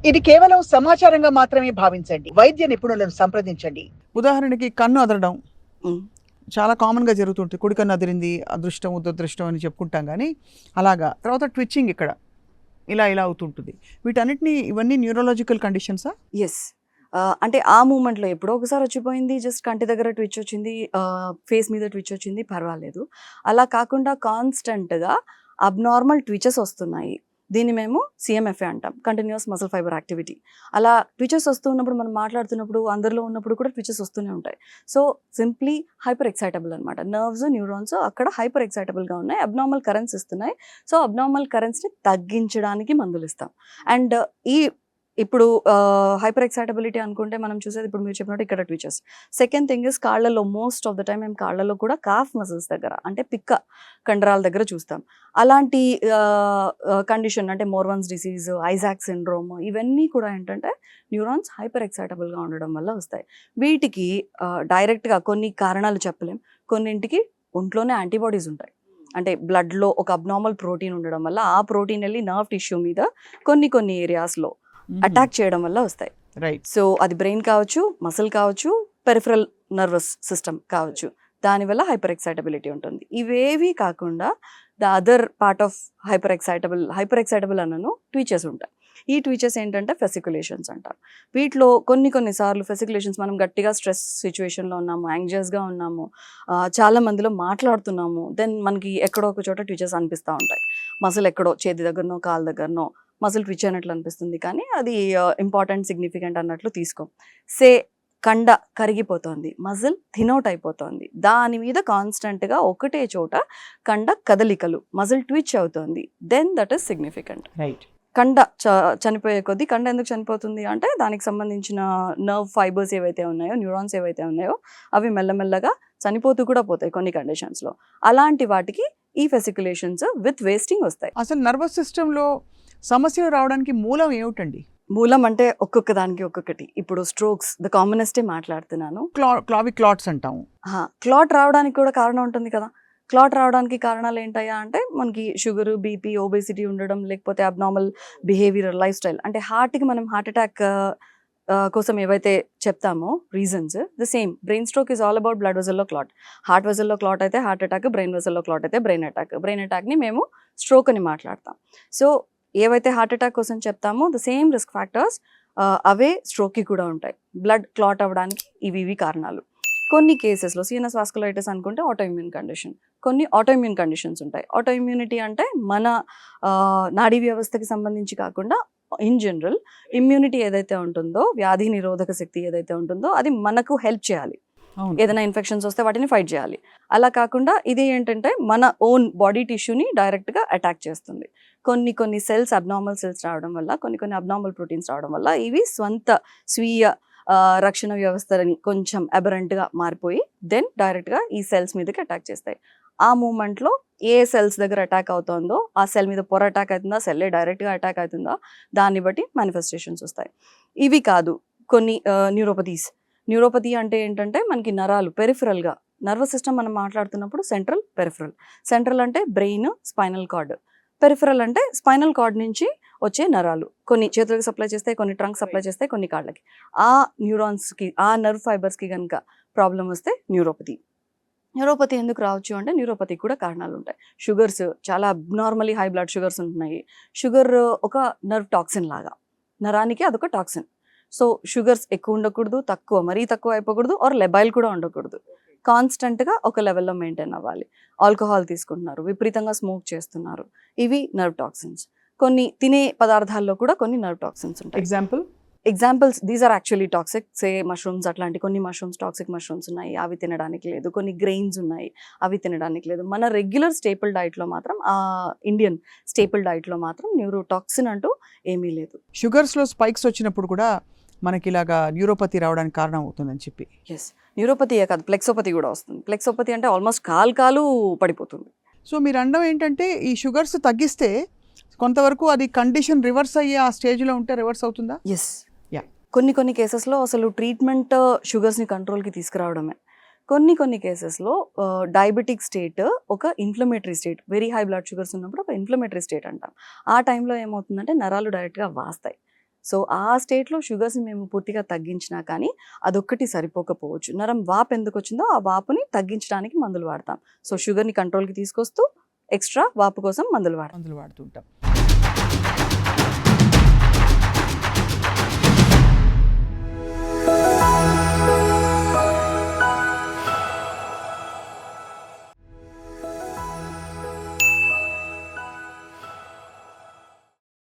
ఇది కేవలం సమాచారంగా మాత్రమే భావించండి. వైద్య నిపుణులను సంప్రదించండి. ఉదాహరణకి కన్ను అదరడం చాలా కామన్గా జరుగుతుంటుంది. కుడి కన్ను అదిరింది, అదృష్టం దురదృష్టం అని చెప్పుకుంటాం, కానీ అలాగా తర్వాత ట్విచ్చింగ్ ఇక్కడ ఇలా ఇలా అవుతుంటుంది. ఇవన్నీ న్యూరలాజికల్ కండిషన్సా? ఎస్. అంటే ఆ మూమెంట్‌లో ఎప్పుడో ఒకసారి వచ్చిపోయింది. జస్ట్ కంటి దగ్గర ట్విచ్ వచ్చింది. ఫేస్ మీద ట్విచ్ వచ్చింది, పర్వాలేదు. అలా కాకుండా కాన్స్టెంట్‌గా అబ్నార్మల్ ట్విచెస్ వస్తున్నాయి. దీన్ని మేము సీఎంఎఫ్ఏ అంటాం. Continuous muscle fibre activity. అలా ట్విచెస్ వస్తూ ఉన్నప్పుడు, మనం మాట్లాడుతున్నప్పుడు, అందరిలో ఉన్నప్పుడు కూడా ట్విచెస్ వస్తూనే ఉంటాయి. సో సింప్లీ హైపర్ ఎక్సైటబుల్ అనమాట. నర్వ్స్, న్యూరాన్స్ అక్కడ హైపర్ ఎక్సైటబుల్‌గా ఉన్నాయి. అబ్నార్మల్ కరెంట్స్ ఇస్తున్నాయి. సో అబ్నార్మల్ కరెంట్స్‌ని తగ్గించడానికి మందులు ఇస్తాం. అండ్ ఇప్పుడు హైపర్ ఎక్సైటబిలిటీ అనుకుంటే మనం చూసేది ఇప్పుడు మీరు చెప్పినట్టు ఇక్కడ ట్విచెస్. సెకండ్ థింగ్ ఇస్ కాళ్ళలో, మోస్ట్ ఆఫ్ ద టైమ్ మేము కాళ్ళలో కూడా కాఫ్ మజిల్స్ దగ్గర, అంటే పిక్క కండరాల దగ్గర చూస్తాం. అలాంటి కండిషన్ అంటే మోర్వన్స్ డిసీజ్, ఐజాక్ సిండ్రోమ్, ఇవన్నీ కూడా ఏంటంటే న్యూరాన్స్ హైపర్ ఎక్సైటబుల్గా ఉండడం వల్ల వస్తాయి. వీటికి డైరెక్ట్గా కొన్ని కారణాలు చెప్పలేం. కొన్నింటికి ఒంట్లోనే యాంటీబాడీస్ ఉంటాయి. అంటే బ్లడ్లో ఒక అబ్నార్మల్ ప్రోటీన్ ఉండడం వల్ల ఆ ప్రోటీన్ వెళ్ళి నర్వ్ టిష్యూ మీద కొన్ని ఏరియాస్లో అటాక్ చేయడం వల్ల వస్తాయి. రైట్. సో అది బ్రెయిన్ కావచ్చు, మసిల్ కావచ్చు, పెరిఫరల్ నర్వస్ సిస్టమ్ కావచ్చు. దానివల్ల హైపర్ ఎక్సైటబిలిటీ ఉంటుంది. ఇవేవి కాకుండా the other part of hyper excitable అన్నను ట్విచెస్ ఉంటాయి. ఈ ట్విచెస్ ఏంటంటే ఫెసికులేషన్స్ అంటారు. వీటిలో కొన్నిసార్లు ఫెసికులేషన్స్, మనం గట్టిగా స్ట్రెస్ సిచ్యువేషన్లో ఉన్నాము, యాంగ్జియస్గా ఉన్నాము, చాలా మందిలో మాట్లాడుతున్నాము, దెన్ మనకి ఎక్కడో ఒక చోట ట్విచెస్ అనిపిస్తూ ఉంటాయి. మసిల్ ఎక్కడో చేతి దగ్గరనో కాలు దగ్గరనో మసిల్ ట్విచ్ అయినట్లు అనిపిస్తుంది, కానీ అది ఇంపార్టెంట్, సిగ్నిఫికెంట్ అన్నట్లు తీసుకోం. కండ కరిగిపోతుంది, మజిల్ థినౌట్ అయిపోతుంది, దాని మీద కాన్స్టెంట్గా ఒకటే చోట కండ కదలికలు, మజిల్ ట్విచ్ అవుతుంది, then that is significant. Right. కండ చనిపోయే కొద్దీ, కండ ఎందుకు చనిపోతుంది అంటే దానికి సంబంధించిన నర్వ్ ఫైబర్స్ ఏవైతే ఉన్నాయో, న్యూరాన్స్ ఏవైతే ఉన్నాయో, అవి మెల్లమెల్లగా చనిపోతూ కూడా పోతాయి కొన్ని కండిషన్స్లో. అలాంటి వాటికి ఈ ఫెసికులేషన్స్ విత్ వేస్టింగ్ వస్తాయి. అసలు నర్వస్ సిస్టంలో సమస్యలు రావడానికి మూలం ఏమిటండి? మూలం అంటే ఒక్కొక్క దానికి ఒక్కొక్కటి. ఇప్పుడు స్ట్రోక్స్ ద కామనెస్టే మాట్లాడుతున్నాను. క్లావిక్ క్లాట్స్ అంటాము. క్లాట్ రావడానికి కూడా కారణం ఉంటుంది కదా. క్లాట్ రావడానికి కారణాలు ఏంటయ్యా అంటే మనకి షుగర్, బీపీ, ఒబేసిటీ ఉండడం, లేకపోతే అబ్నార్మల్ బిహేవియర్, లైఫ్ స్టైల్. అంటే హార్ట్కి మనం హార్ట్ అటాక్ కోసం ఏవైతే చెప్తామో reasons, the same brain stroke is all about blood వెజల్లో క్లాట్. హార్ట్ వెజల్లో క్లాట్ అయితే హార్ట్ అటాక్, బ్రెయిన్ వెజల్లో క్లాట్ అయితే బ్రెయిన్ అటాక్. బ్రెయిన్ అటాక్ని మేము స్ట్రోక్ అని మాట్లాడతాం. సో ఏవైతే హార్ట్ అటాక్ కోసం చెప్తామో ద సేమ్ రిస్క్ ఫ్యాక్టర్స్ అవే స్ట్రోక్కి కూడా ఉంటాయి. బ్లడ్ క్లాట్ అవ్వడానికి ఇవి కారణాలు. కొన్ని కేసెస్లో సిఎన్ఎస్ వాస్కులైటిస్ అనుకుంటే ఆటోఇమ్యూన్ కండిషన్, కొన్ని ఆటోఇమ్యూన్ కండిషన్స్ ఉంటాయి. ఆటోఇమ్యూనిటీ అంటే మన నాడీ వ్యవస్థకి సంబంధించి కాకుండా ఇన్ జనరల్ ఇమ్యూనిటీ ఏదైతే ఉంటుందో, వ్యాధి నిరోధక శక్తి ఏదైతే ఉంటుందో, అది మనకు హెల్ప్ చేయాలి. ఏదైనా ఇన్ఫెక్షన్స్ వస్తే వాటిని ఫైట్ చేయాలి. అలా కాకుండా ఇది ఏంటంటే మన ఓన్ బాడీ టిష్యూని డైరెక్ట్గా అటాక్ చేస్తుంది. కొన్ని సెల్స్, అబ్నార్మల్ సెల్స్ రావడం వల్ల, కొన్ని అబ్నార్మల్ ప్రోటీన్స్ రావడం వల్ల ఇవి స్వీయ రక్షణ వ్యవస్థని కొంచెం అబరెంట్గా మారిపోయి దెన్ డైరెక్ట్గా ఈ సెల్స్ మీదకి అటాక్ చేస్తాయి. ఆ మూమెంట్లో ఏ సెల్స్ దగ్గర అటాక్ అవుతుందో ఆ సెల్ మీద పొర అటాక్ అవుతుందా, సెల్లే డైరెక్ట్గా అటాక్ అవుతుందా, దాన్ని బట్టి మేనిఫెస్టేషన్స్ వస్తాయి. ఇవి కాదు కొన్ని న్యూరోపతి అంటే ఏంటంటే మనకి నరాలు పెరిఫరల్గా, నర్వస్ సిస్టమ్ మనం మాట్లాడుతున్నప్పుడు సెంట్రల్ అంటే బ్రెయిన్, స్పైనల్ కార్డ్. పెరిఫరల్ అంటే స్పైనల్ కార్డ్ నుంచి వచ్చే నరాలు, కొన్ని చేతులకు సప్లై చేస్తాయి, కొన్ని ట్రంక్ సప్లై చేస్తాయి, కొన్ని కాళ్ళకి. ఆ న్యూరాన్స్కి, ఆ నర్వ్ ఫైబర్స్కి కనుక ప్రాబ్లం వస్తే న్యూరోపతి ఎందుకు రావచ్చు అంటే న్యూరోపతికి కూడా కారణాలు ఉంటాయి. షుగర్స్, చాలా అబ్నార్మలీ హై బ్లడ్ షుగర్స్ ఉంటున్నాయి. షుగర్ ఒక నర్వ్ టాక్సిన్ లాగా, నరానికి అదొక టాక్సిన్. సో షుగర్స్ ఎక్కువ ఉండకూడదు, మరీ తక్కువ అయిపోకూడదు, ఆర్ లెబైల్ కూడా ఉండకూడదు. కాన్స్టెంట్గా ఒక లెవెల్లో మెయింటైన్ అవ్వాలి. ఆల్కహాల్ తీసుకుంటున్నారు, విపరీతంగా స్మోక్ చేస్తున్నారు, ఇవి నర్వ్ టాక్సిన్స్. కొన్ని తినే పదార్థాల్లో కూడా కొన్ని నర్వ్ టాక్సిన్స్ ఉంటాయి. Examples these are actually toxic. Mushrooms, అట్లాంటి కొన్ని మష్రూమ్స్, టాక్సిక్ మష్రూమ్స్ ఉన్నాయి, అవి తినడానికి లేదు. కొన్ని గ్రెయిన్స్ ఉన్నాయి, అవి తినడానికి లేదు. మన రెగ్యులర్ స్టేపుల్ డైట్లో మాత్రం, ఇండియన్ స్టేపుల్ డైట్లో మాత్రం న్యూరోటాక్సిన్ అంటూ ఏమీ లేదు. షుగర్స్లో స్పైక్స్ వచ్చినప్పుడు కూడా మనకి ఇలాగా న్యూరోపతి రావడానికి కారణం అవుతుందని చెప్పి. ఎస్, న్యూరోపతియే కాదు, ప్లెక్సోపతి కూడా వస్తుంది. ప్లెక్సోపతి అంటే ఆల్మోస్ట్ కాలు పడిపోతుంది. సో మీరు అనడం ఏంటంటే ఈ షుగర్స్ తగ్గిస్తే కొంతవరకు అది కండిషన్ రివర్స్ అయ్యే ఆ స్టేజ్లో ఉంటే రివర్స్ అవుతుందా? ఎస్. కొన్ని కేసెస్లో అసలు ట్రీట్మెంట్ షుగర్స్ని కంట్రోల్కి తీసుకురావడమే. కొన్ని కేసెస్లో డయాబెటిక్ స్టేట్ ఒక inflammatory state, very high blood sugars ఉన్నప్పుడు ఒక ఇన్ఫ్లమేటరీ స్టేట్ అంటాం. ఆ టైంలో ఏమవుతుందంటే నరాలు డైరెక్ట్గా వాస్తాయి. సో ఆ స్టేట్లో షుగర్స్ని మేము పూర్తిగా తగ్గించినా కానీ అదొక్కటి సరిపోకపోవచ్చు. నరం వాపు ఎందుకు వచ్చిందో ఆ వాపుని తగ్గించడానికి మందులు వాడతాం. సో షుగర్ని కంట్రోల్కి తీసుకొస్తూ ఎక్స్ట్రా వాపు కోసం మందులు వాడతాం. మందులు వాడుతుంటాం.